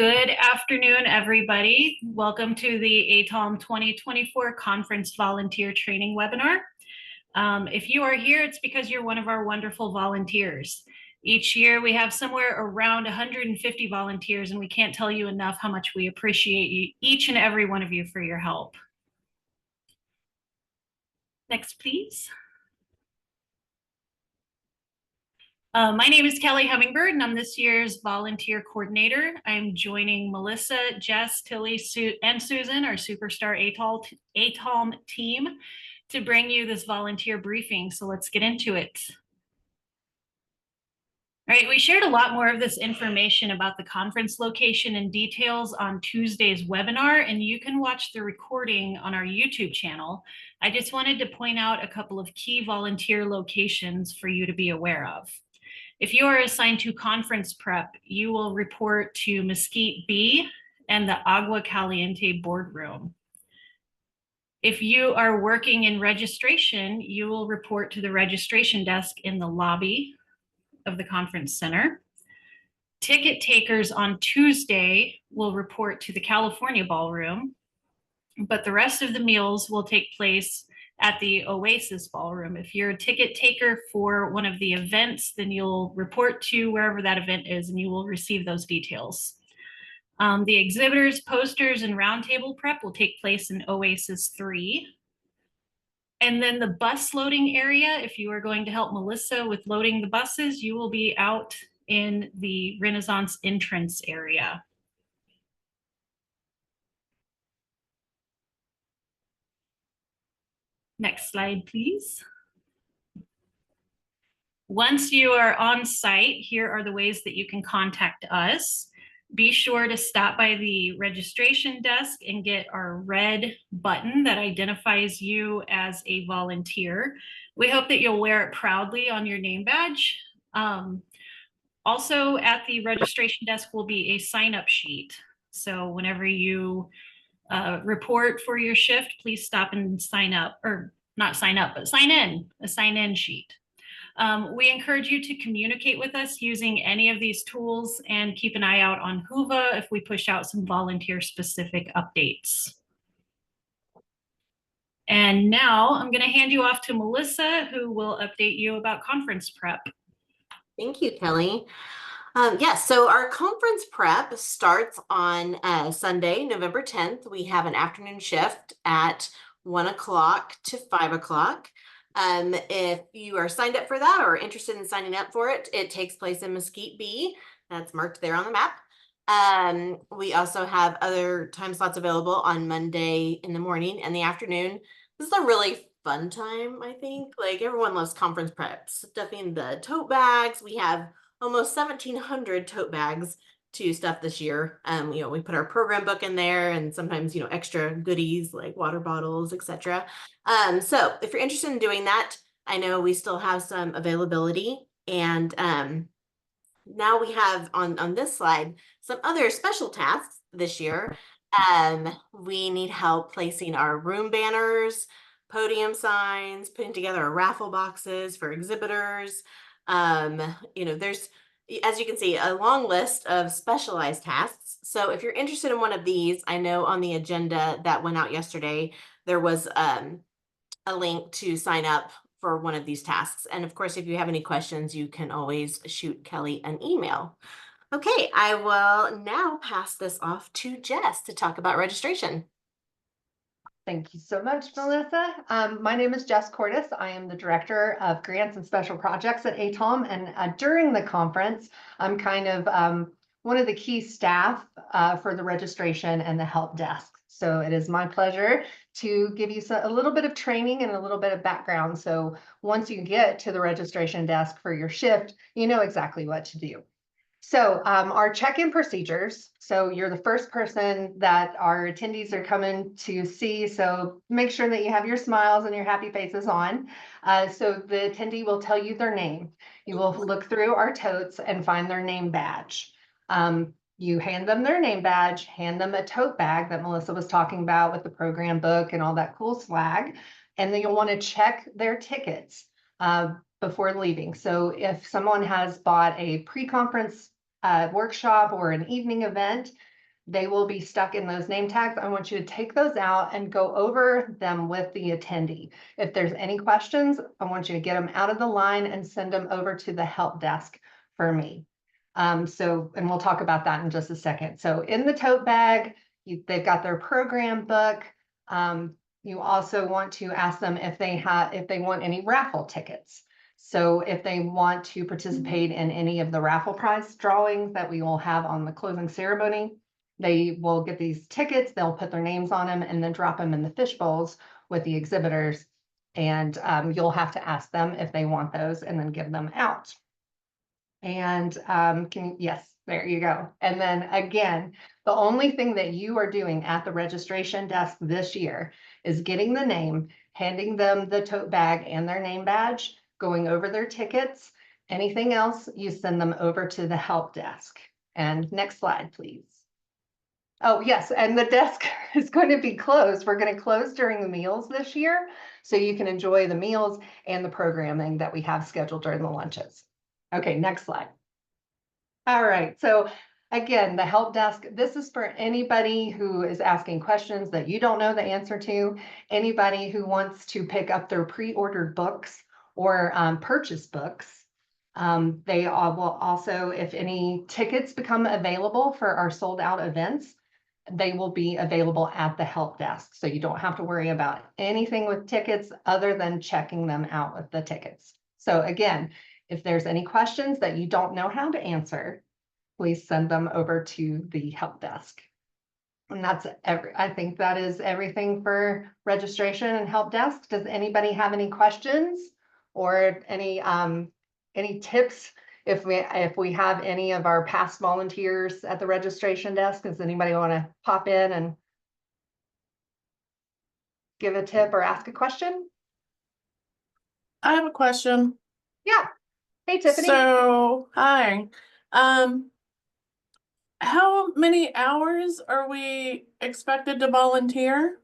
Good afternoon, everybody. Welcome to the ATALM 2024 Conference Volunteer Training Webinar. If you are here, it's because you're one of our wonderful volunteers. Each year we have somewhere around 150 volunteers, and we can't tell you enough how much we appreciate you, each and every one of you, for your help. Next, please. My name is Kelly Hummingbird, and I'm this year's volunteer coordinator. I'm joining Melissa, Jess, Tilly, and Susan, our superstar ATALM team, to bring you this volunteer briefing. So let's get into it. All right, we shared a lot more of this information about the conference location and details on Tuesday's webinar, and you can watch the recording on our YouTube channel. I just wanted to point out a couple of key volunteer locations for you to be aware of. If you are assigned to conference prep, you will report to Mesquite B and the Agua Caliente boardroom. If you are working in registration, you will report to the registration desk in the lobby of the conference center. Ticket takers on Tuesday will report to the California ballroom, but the rest of the meals will take place at the Oasis Ballroom. If you're a ticket taker for one of the events, then you'll report to wherever that event is and you will receive those details. The exhibitors, posters, and roundtable prep will take place in Oasis 3. And then the bus loading area, if you are going to help Melissa with loading the buses, you will be out in the Renaissance entrance area. Next slide, please. Once you are on site, here are the ways that you can contact us. Be sure to stop by the registration desk and get our red button that identifies you as a volunteer. We hope that you'll wear it proudly on your name badge. Also at the registration desk will be a sign-up sheet. So whenever you report for your shift, please stop and sign up, or not sign up, but sign in, a sign-in sheet. We encourage you to communicate with us using any of these tools and keep an eye out on Whova if we push out some volunteer-specific updates. And now I'm going to hand you off to Melissa, who will update you about conference prep. Thank you, Kelly. Yes, so our conference prep starts on Sunday, November 10th. We have an afternoon shift at 1 o'clock to 5 o'clock. If you are signed up for that or interested in signing up for it, it takes place in Mesquite B. That's marked there on the map. We also have other time slots available on Monday in the morning and the afternoon. This is a really fun time, I think. Like, everyone loves conference prep. Stuffing the tote bags. We have almost 1,700 tote bags to stuff this year. We put our program book in there and sometimes, extra goodies like water bottles, etc. So if you're interested in doing that, I know we still have some availability. And now we have on this slide some other special tasks this year. We need help placing our room banners, podium signs, putting together our raffle boxes for exhibitors. There's, as you can see, a long list of specialized tasks. So if you're interested in one of these, I know on the agenda that went out yesterday, there was a link to sign up for one of these tasks. And of course, if you have any questions, you can always shoot Kelly an email. Okay, I will now pass this off to Jess to talk about registration. Thank you so much, Melissa. My name is Jess Cordes. I am the Director of Grants and Special Projects at ATALM. And during the conference, I'm kind of one of the key staff for the registration and the help desk. So it is my pleasure to give you a little bit of training and a little bit of background. So once you get to the registration desk for your shift, you know exactly what to do. So our check-in procedures, so you're the first person that our attendees are coming to see, so make sure that you have your smiles and your happy faces on. So the attendee will tell you their name. You will look through our totes and find their name badge. You hand them their name badge, hand them a tote bag that Melissa was talking about with the program book and all that cool swag, and then you'll want to check their tickets before leaving. So if someone has bought a pre-conference workshop or an evening event, They will be stuck in those name tags. I want you to take those out and go over them with the attendee. If there's any questions, I want you to get them out of the line and send them over to the help desk for me. And we'll talk about that in just a second. So in the tote bag, they've got their program book. You also want to ask them if they want any raffle tickets. So if they want to participate in any of the raffle prize drawings that we will have on the closing ceremony, they will get these tickets, they'll put their names on them and then drop them in the fish bowls with the exhibitors. And you'll have to ask them if they want those and then give them out. And yes, there you go. And then again, the only thing that you are doing at the registration desk this year is getting the name, handing them the tote bag and their name badge, going over their tickets. Anything else, you send them over to the help desk. And next slide, please. Oh, yes, and the desk is going to be closed. We're going to close during the meals this year, so you can enjoy the meals and the programming that we have scheduled during the lunches. Okay, next slide. All right, so again, the help desk, this is for anybody who is asking questions that you don't know the answer to, anybody who wants to pick up their pre-ordered books or purchase books. They will also, if any tickets become available for our sold out events, they will be available at the help desk. So you don't have to worry about anything with tickets other than checking them out with the tickets. So again, if there's any questions that you don't know how to answer, please send them over to the help desk. And that's I think that is everything for registration and help desk. Does anybody have any questions or any tips? If we have any of our past volunteers at the registration desk, does anybody want to pop in and give a tip or ask a question? I have a question. Yeah. Hey, Tiffany. So, hi. How many hours are we expected to volunteer?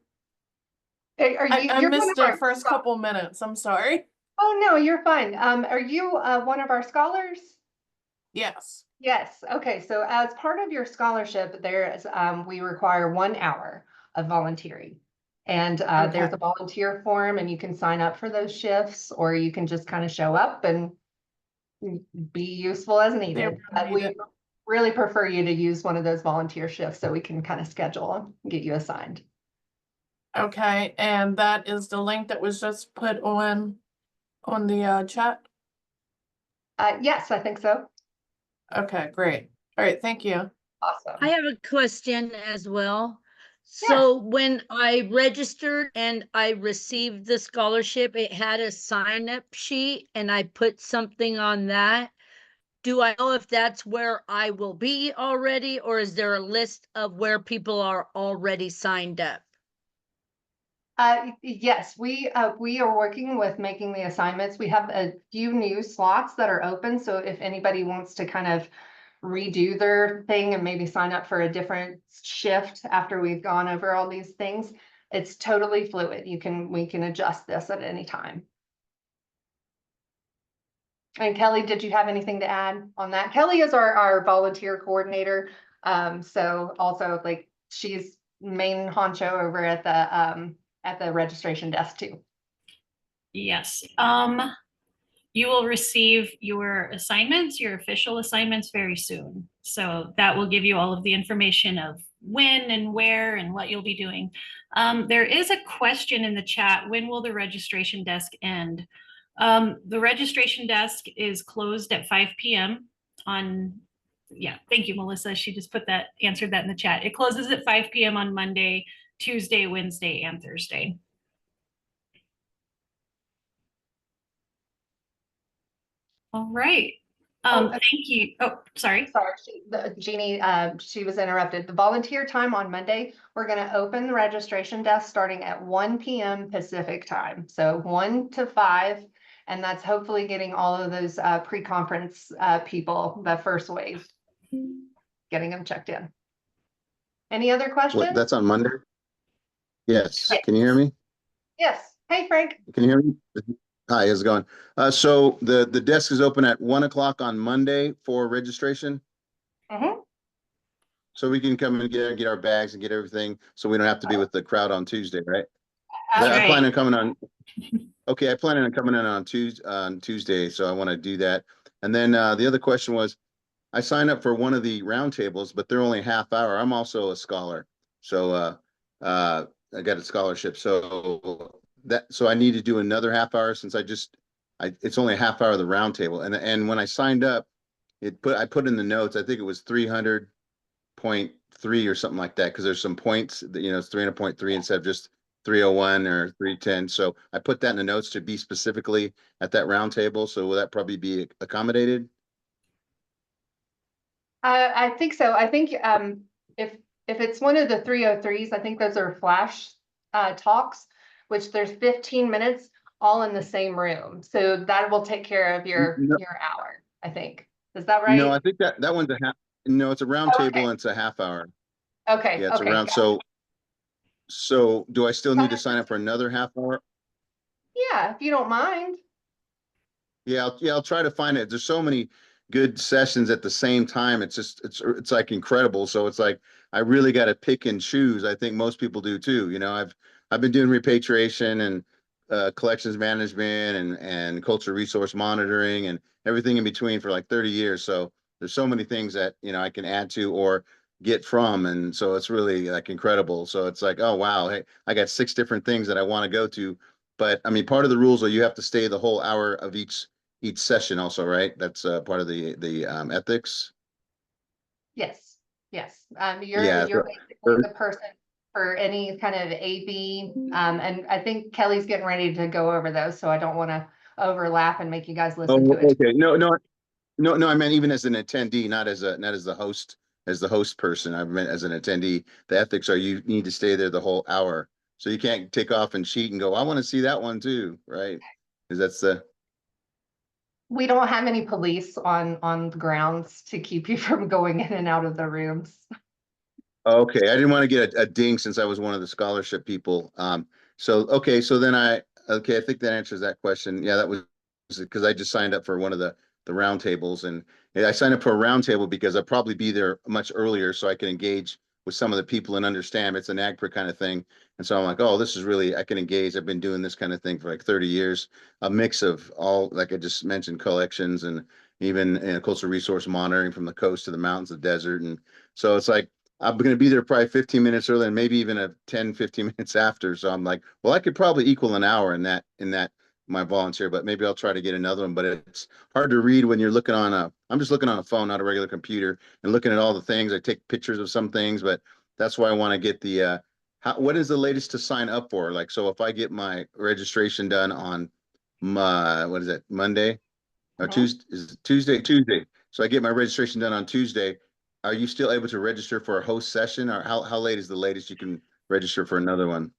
I missed the first couple minutes. I'm sorry. Oh, no, you're fine. Are you one of our scholars? Yes. Yes. Okay. So as part of your scholarship, we require 1 hour of volunteering. And there's a volunteer form and you can sign up for those shifts, or you can just kind of show up and be useful as needed. We really prefer you to use one of those volunteer shifts so we can kind of schedule and get you assigned. Okay, and that is the link that was just put on the chat? Yes, I think so. Okay, great. All right, thank you. Awesome. I have a question as well. So when I registered and I received the scholarship, it had a sign-up sheet and I put something on that. Do I know if that's where I will be already, or is there a list of where people are already signed up? Yes, we are working with making the assignments. We have a few new slots that are open. So if anybody wants to kind of redo their thing and maybe sign up for a different shift after we've gone over all these things, it's totally fluid. We can adjust this at any time. And Kelly, did you have anything to add on that? Kelly is our volunteer coordinator. So also like she's main honcho over at the registration desk too. Yes. You will receive your assignments, your official assignments very soon. So that will give you all of the information of when and where and what you'll be doing. There is a question in the chat: when will the registration desk end? The registration desk is closed at 5 p.m. Thank you, Melissa. She just answered that in the chat. It closes at 5 p.m. on Monday, Tuesday, Wednesday, and Thursday. All right. Thank you. Oh, sorry. Sorry, Jeannie, she was interrupted. The volunteer time on Monday, we're going to open the registration desk starting at 1 p.m. Pacific time. So 1 to 5. And that's hopefully getting all of those pre-conference people, the first wave, getting them checked in. Any other questions? That's on Monday? Yes. Yes. Can you hear me? Yes. Hey, Frank. Can you hear me? Hi, how's it going? So the desk is open at 1 o'clock on Monday for registration? Mm-hmm. So we can come and get our bags and get everything, so we don't have to be with the crowd on Tuesday, right? That's I right. plan on coming on. Okay, I plan on coming in on Tuesday, so I want to do that. And then the other question was, I signed up for one of the roundtables, but they're only half hour. I'm also a scholar, so I got a scholarship. So I need to do another half hour since it's only a half hour of the roundtable. And when I signed up, I put in the notes. I think it was 300.3 or something like that, because there's some points that, it's 300.3 instead of just 301 or 310. So I put that in the notes to be specifically at that roundtable. So will that probably be accommodated? I think so. I think if it's one of the 303s, I think those are flash talks, which there's 15 minutes all in the same room. So that will take care of your hour, I think. Is that right? No, I think that one's no, it's a roundtable okay. and it's a half hour. Okay. Yeah, it's okay. around. So do I still need to sign up for another half hour? Yeah, if you don't mind. Yeah, I'll try to find it. There's so many good sessions at the same time. It's like incredible. So it's like I really got to pick and choose. I think most people do too. I've been doing repatriation and collections management and cultural resource monitoring and everything in between for like 30 years. So there's so many things that I can add to or get from, and so it's really like incredible. So it's like, oh wow, hey, I got 6 different things that I want to go to. But I mean, part of the rules are you have to stay the whole hour of each session also, right? That's part of the ethics. Yes. Yes. Yeah. You're basically the person for any kind of AV. And I think Kelly's getting ready to go over those, so I don't want to overlap and make you guys listen to it. Okay. No. I meant even as an attendee, not as the host person. I meant as an attendee. The ethics are you need to stay there the whole hour, so you can't take off and cheat and go, I want to see that one too, right? Because that's the. We don't have any police on the grounds to keep you from going in and out of the rooms. Okay, I didn't want to get a ding since I was one of the scholarship people. Okay, so then I think that answers that question. Yeah, that was because I just signed up for one of the roundtables, and I signed up for a roundtable because I'll probably be there much earlier so I can engage with some of the people and understand. It's an AGPRA kind of thing, and so I'm like, oh, this is really I can engage. I've been doing this kind of thing for like 30 years, a mix of all, like I just mentioned, collections and even cultural resource monitoring from the coast to the mountains, the desert, and so it's like. I'm going to be there probably 15 minutes early and maybe even 15 minutes after. So I'm like, well, I could probably equal an hour in that my volunteer, but maybe I'll try to get another one. But it's hard to read when you're looking I'm just looking on a phone, not a regular computer, and looking at all the things. I take pictures of some things, but that's why I want to get what is the latest to sign up for? Like, so if I get my registration done on what is it, Monday or Tuesday? Is it Tuesday? Tuesday. So I get my registration done on Tuesday. Are you still able to register for a host session, or how late is the latest you can register for another one?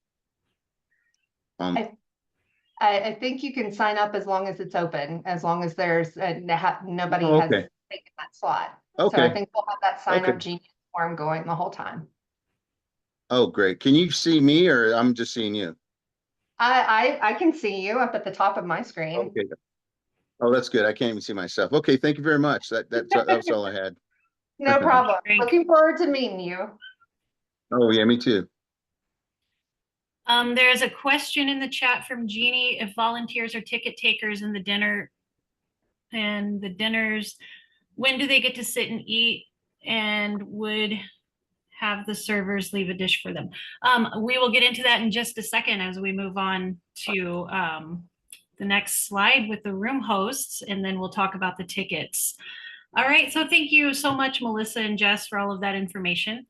I think you can sign up as long as it's open, as long as there's nobody has taken that slot. Okay. So I think we'll have that sign up Genius form going the whole time. Oh, great. Can you see me or I'm just seeing you? I can see you up at the top of my screen. Okay. Oh, that's good. I can't even see myself. Okay, thank you very much. That was all I had. No problem. Great. Looking forward to meeting you. Oh yeah, me too. There's a question in the chat from Jeannie. If volunteers are ticket takers in the dinner and the dinners, when do they get to sit and eat, and would have the servers leave a dish for them? We will get into that in just a second as we move on to the next slide with the room hosts, and then we'll talk about the tickets. All right, so thank you so much, Melissa and Jess, for all of that information.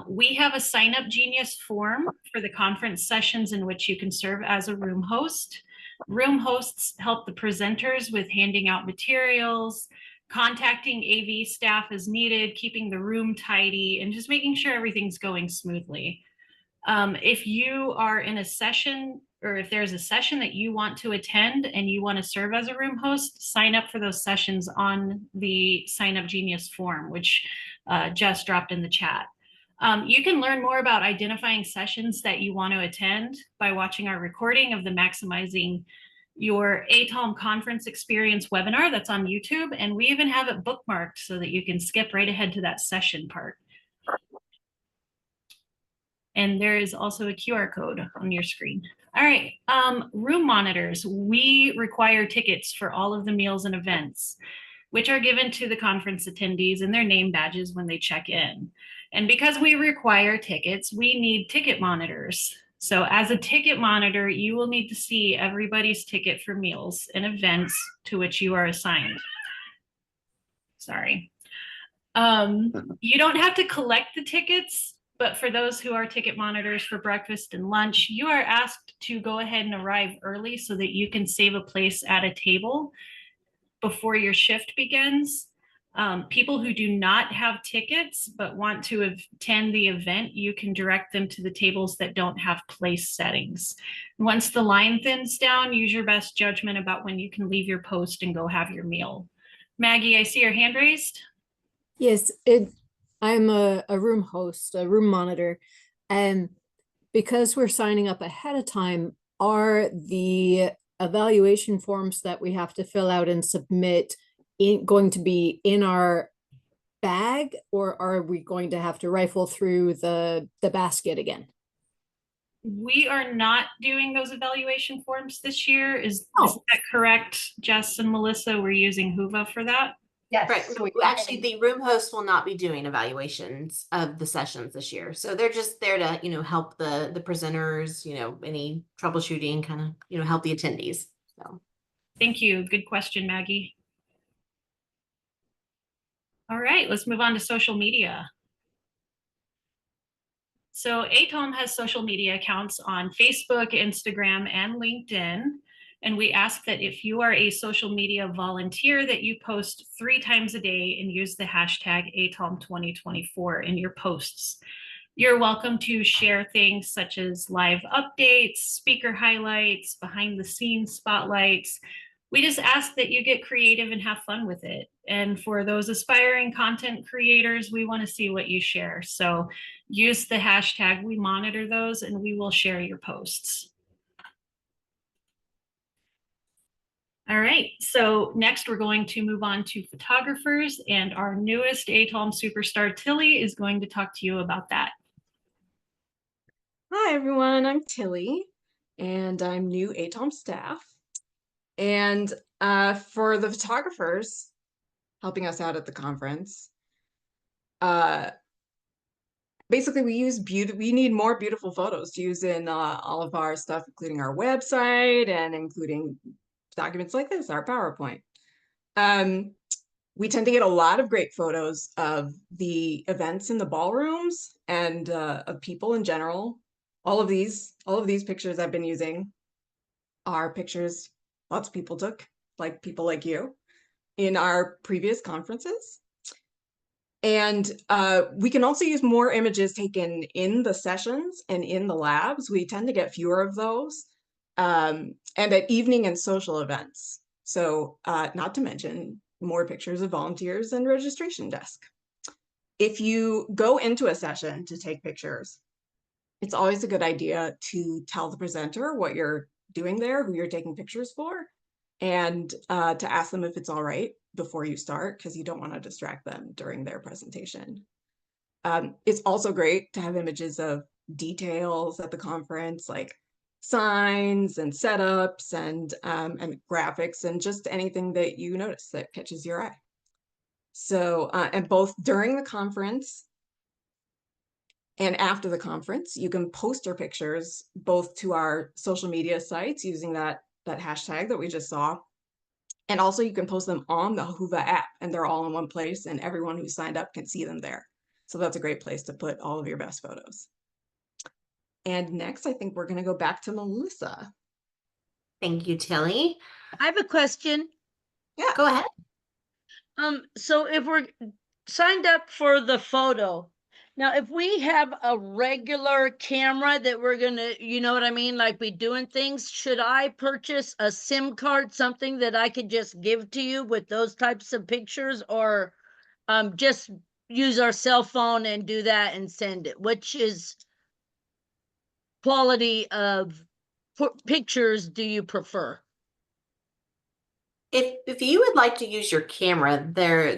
We have a Sign Up Genius form for the conference sessions in which you can serve as a room host. Room hosts help the presenters with handing out materials, contacting AV staff as needed, keeping the room tidy, and just making sure everything's going smoothly. If you are in a session, or if there's a session that you want to attend and you want to serve as a room host, sign up for those sessions on the Sign Up Genius form, which Jess dropped in the chat. You can learn more about identifying sessions that you want to attend by watching our recording of the Maximizing Your ATALM Conference Experience webinar that's on YouTube, and we even have it bookmarked so that you can skip right ahead to that session part. And there is also a QR code on your screen. All right, room monitors. We require tickets for all of the meals and events, which are given to the conference attendees and their name badges when they check in. And because we require tickets, we need ticket monitors. So as a ticket monitor, you will need to see everybody's ticket for meals and events to which you are assigned. Sorry. You don't have to collect the tickets, but for those who are ticket monitors for breakfast and lunch, you are asked to go ahead and arrive early so that you can save a place at a table before your shift begins. People who do not have tickets but want to attend the event, you can direct them to the tables that don't have place settings. Once the line thins down, use your best judgment about when you can leave your post and go have your meal. Maggie, I see your hand raised. Yes, I'm a room host, a room monitor, and because we're signing up ahead of time, are the evaluation forms that we have to fill out and submit going to be in our bag, or are we going to have to rifle through the basket again? We are not doing those evaluation forms this year. Is that correct, Jess and Melissa? We're using Whova for that? Yes. Right. So Actually, the room host will not be doing evaluations of the sessions this year. So they're just there to, help the presenters, any troubleshooting, kind of, help the attendees. So Thank you. Good question, Maggie. All right, let's move on to social media. So ATALM has social media accounts on Facebook, Instagram, and LinkedIn. And we ask that if you are a social media volunteer, that you post 3 times a day and use the hashtag ATALM 2024 in your posts. You're welcome to share things such as live updates, speaker highlights, behind the scenes spotlights. We just ask that you get creative and have fun with it. And for those aspiring content creators, we want to see what you share. So use the hashtag, we monitor those, and we will share your posts. All right, so next we're going to move on to photographers, and our newest ATALM superstar, Tilly, is going to talk to you about that. Hi everyone, I'm Tilly, and I'm new ATALM staff. And for the photographers helping us out at the conference, basically we need more beautiful photos to use in all of our stuff, including our website and including documents like this, our PowerPoint. We tend to get a lot of great photos of the events in the ballrooms and of people in general. All of these pictures I've been using are pictures lots of people took, like people like you, in our previous conferences. And we can also use more images taken in the sessions and in the labs. We tend to get fewer of those, and at evening and social events. So not to mention more pictures of volunteers and registration desk. If you go into a session to take pictures, it's always a good idea to tell the presenter what you're doing there, who you're taking pictures for, and to ask them if it's all right before you start, because you don't want to distract them during their presentation. It's also great to have images of details at the conference, like signs and setups and graphics and just anything that you notice that catches your eye. So, and both during the conference and after the conference, you can post your pictures both to our social media sites using that hashtag that we just saw. And also you can post them on the Whova app, and they're all in one place and everyone who signed up can see them there. So that's a great place to put all of your best photos. And next, I think we're going to go back to Melissa. thank you, Tilly. I have a question. Yeah, go ahead. So if we're signed up for the photo, now if we have a regular camera that we're gonna, you know what I mean, like be doing things, should I purchase a SIM card, something that I could just give to you with those types of pictures, or just use our cell phone and do that and send it? Which is quality of pictures do you prefer? If you would like to use your camera,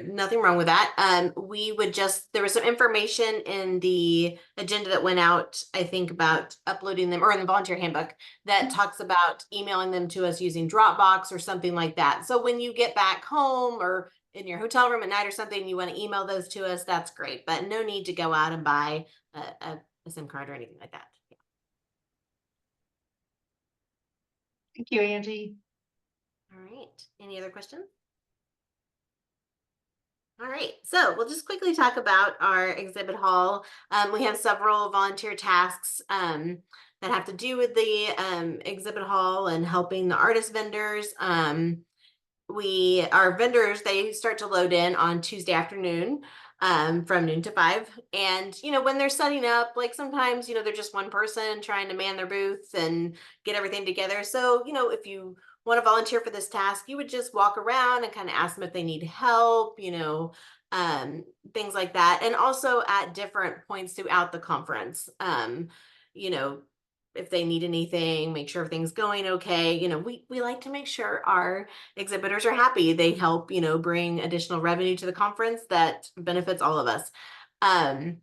nothing wrong with that. We would there was some information in the agenda that went out, I think, about uploading them, or in the volunteer handbook that talks about emailing them to us using Dropbox or something like that. So when you get back home or in your hotel room at night or something, you want to email those to us, that's great. But no need to go out and buy a SIM card or anything like that. Yeah. Thank you, Angie. All right. Any other questions? All right, so we'll just quickly talk about our exhibit hall. We have several volunteer tasks that have to do with the exhibit hall and helping the artist vendors. Our vendors, they start to load in on Tuesday afternoon from noon to 5. And, when they're setting up, like sometimes, they're just one person trying to man their booth and get everything together. So, if you want to volunteer for this task, you would just walk around and kind of ask them if they need help, things like that. And also at different points throughout the conference, if they need anything, make sure everything's going okay. We like to make sure our exhibitors are happy. They help, bring additional revenue to the conference that benefits all of us. And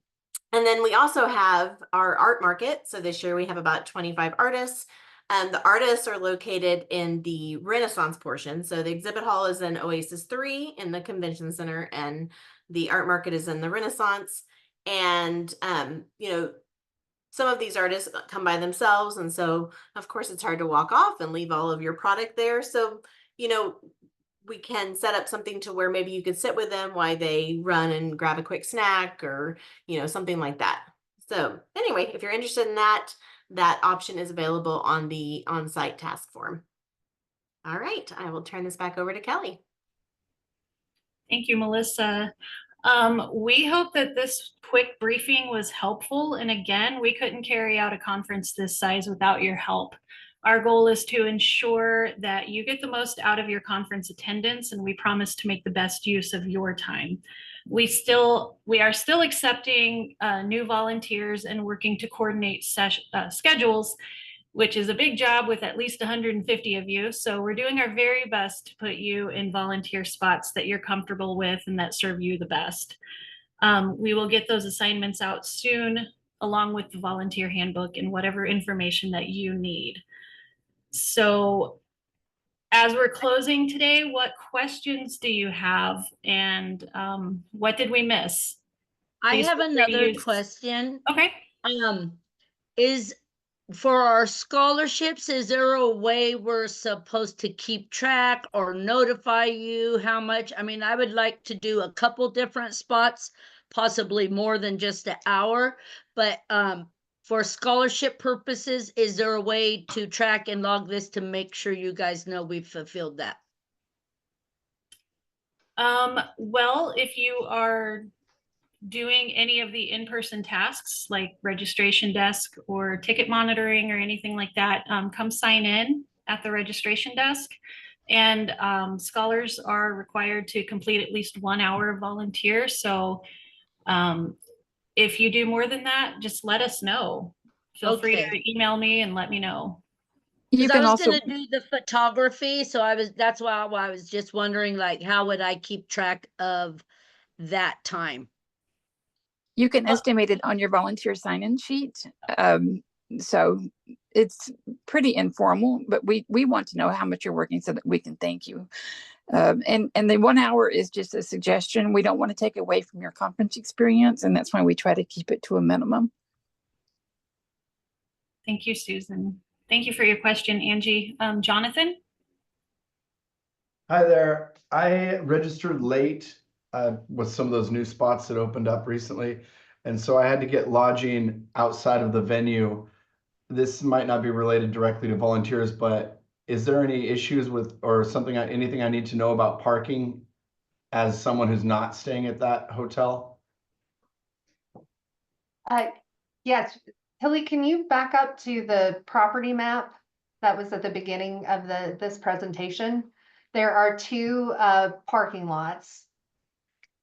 then we also have our art market. So this year we have about 25 artists. The artists are located in the Renaissance portion. So the exhibit hall is in Oasis 3 in the convention center, and the art market is in the Renaissance. And, some of these artists come by themselves. And so, of course, it's hard to walk off and leave all of your product there. So, we can set up something to where maybe you could sit with them while they run and grab a quick snack or, something like that. So anyway, if you're interested in that option is available on the on-site task form. All right, I will turn this back over to Kelly. Thank you, Melissa. We hope that this quick briefing was helpful. And again, we couldn't carry out a conference this size without your help. Our goal is to ensure that you get the most out of your conference attendance, and we promise to make the best use of your time. We are still accepting new volunteers and working to coordinate schedules, which is a big job with at least 150 of you. So we're doing our very best to put you in volunteer spots that you're comfortable with and that serve you the best. We will get those assignments out soon, along with the volunteer handbook and whatever information that you need. So as we're closing today, what questions do you have? And what did we miss? I have another question. Okay. Is for our scholarships, is there a way we're supposed to keep track or notify you how much? I mean, I would like to do a couple different spots, possibly more than just an hour, but for scholarship purposes, is there a way to track and log this to make sure you guys know we've fulfilled that? Well, if you are doing any of the in-person tasks like registration desk or ticket monitoring or anything like that, come sign in at the registration desk. And scholars are required to complete at least 1 hour of volunteer. So if you do more than that, just let us know. Feel free to email me and let me know. Because I was going to do the photography, so that's why I was just wondering, like, how would I keep track of that time? You can estimate it on your volunteer sign-in sheet. So it's pretty informal, but we want to know how much you're working so that we can thank you. And the 1 hour is just a suggestion. We don't want to take away from your conference experience, and that's why we try to keep it to a minimum. Thank you, Susan. Thank you for your question, Angie. Jonathan? Hi there. I registered late with some of those new spots that opened up recently. And so I had to get lodging outside of the venue. This might not be related directly to volunteers, but is there any issues with or anything I need to know about parking as someone who's not staying at that hotel? Yes. Hilly, can you back up to the property map that was at the beginning of this presentation? There are 2 parking lots.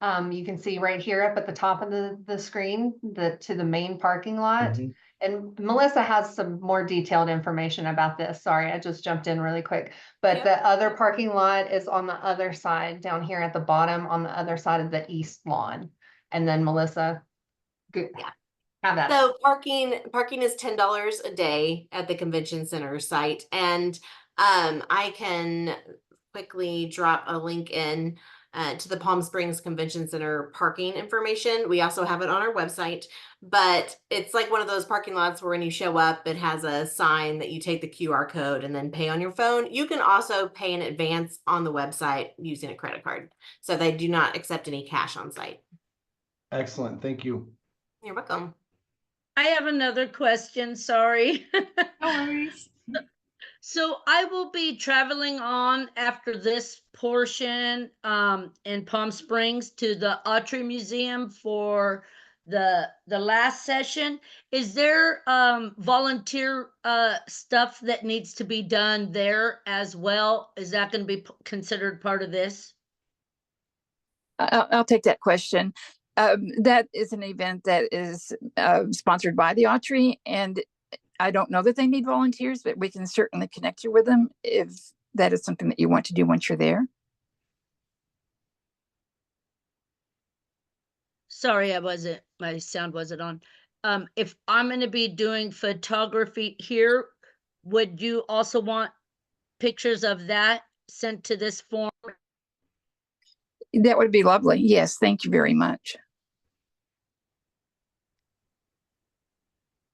You can see right here up at the top of the screen, to the main parking lot. And Melissa has some more detailed information about this. Sorry, I just jumped in really quick. But the other parking lot is on the other side, down here at the bottom, on the other side of the east lawn. And then Melissa, Yeah. have that. So parking is $10 a day at the convention center site. And I can quickly drop a link in to the Palm Springs Convention Center parking information. We also have it on our website, but it's like one of those parking lots where when you show up, it has a sign that you take the QR code and then pay on your phone. You can also pay in advance on the website using a credit card. So they do not accept any cash on site. Excellent. Thank you. You're welcome. I have another question, sorry. No worries. So I will be traveling on after this portion in Palm Springs to the Autry Museum for the last session. Is there volunteer stuff that needs to be done there as well? Is that going to be considered part of this? I'll take that question. That is an event that is sponsored by the Autry, and I don't know that they need volunteers, but we can certainly connect you with them if that is something that you want to do once you're there. Sorry, my sound wasn't on. If I'm going to be doing photography here, would you also want pictures of that sent to this form? That would be lovely. Yes, thank you very much.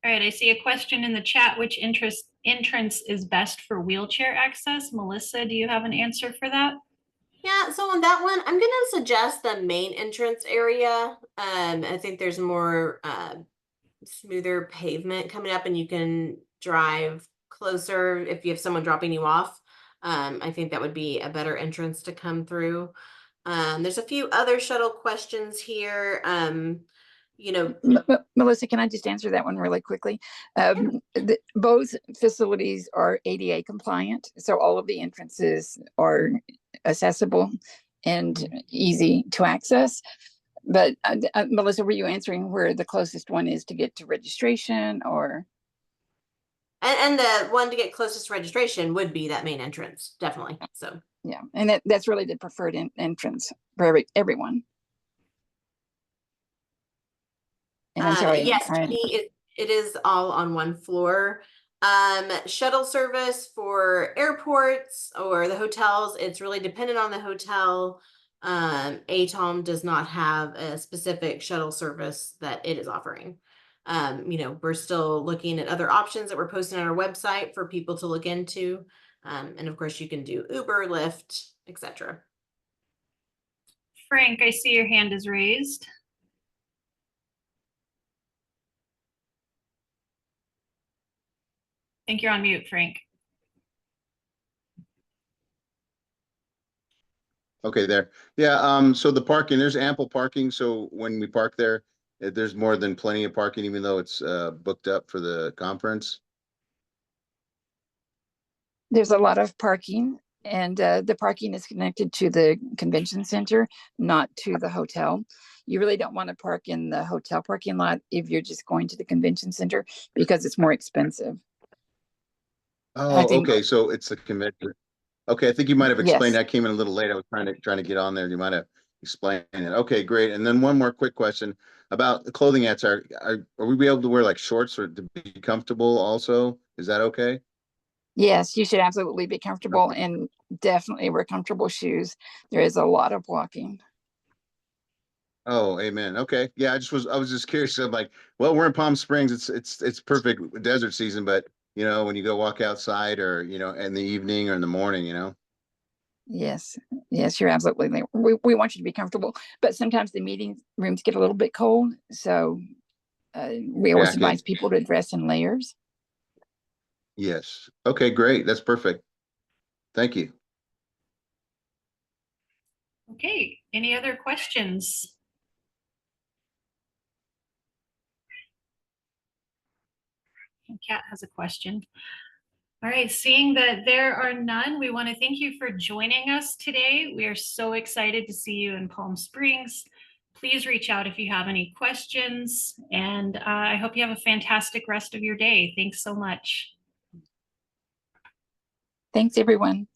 All right, I see a question in the chat. Which entrance is best for wheelchair access? Melissa, do you have an answer for that? Yeah, so on that one, I'm gonna suggest the main entrance area. I think there's more smoother pavement coming up and you can drive closer if you have someone dropping you off. I think that would be a better entrance to come through. There's a few other shuttle questions here. Melissa, can I just answer that one really quickly? Both facilities are ADA compliant, so all of the entrances are accessible and easy to access. But Melissa, were you answering where the closest one is to get to registration, or? And the one to get closest to registration would be that main entrance, definitely. So yeah, and that's really the preferred entrance for everyone. And I'm sorry. Yes, it is all on one floor. Shuttle service for airports or the hotels, it's really dependent on the hotel. ATALM does not have a specific shuttle service that it is offering. We're still looking at other options that we're posting on our website for people to look into. And of course you can do Uber, Lyft, etc. Frank, I see your hand is raised. I think you're on mute, Frank. Okay, there. Yeah, so the parking, there's ample parking. So when we park there, there's more than plenty of parking, even though it's booked up for the conference. There's a lot of parking, and the parking is connected to the convention center, not to the hotel. You really don't want to park in the hotel parking lot if you're just going to the convention center because it's more expensive. Oh, okay. So it's the convention. Okay, I think you might have explained. Yes. I came in a little late. I was trying to get on there. You might have explained it. Okay, great. And then one more quick question about the clothing hats. Are we be able to wear like shorts or to be comfortable also? Is that okay? Yes, you should absolutely be comfortable and definitely wear comfortable shoes. There is a lot of walking. Oh, amen. Okay. Yeah, I was just curious. I'm like, well, we're in Palm Springs. It's perfect desert season, but when you go walk outside or, in the evening or in the morning, Yes, you're absolutely. We want you to be comfortable, but sometimes the meeting rooms get a little bit cold. So we always advise people to dress in layers. Yes. Okay, great. That's perfect. Thank you. Okay, any other questions? Kat has a question. All right, seeing that there are none, we want to thank you for joining us today. We are so excited to see you in Palm Springs. please reach out if you have any questions. And I hope you have a fantastic rest of your day. Thanks so much. Thanks, everyone.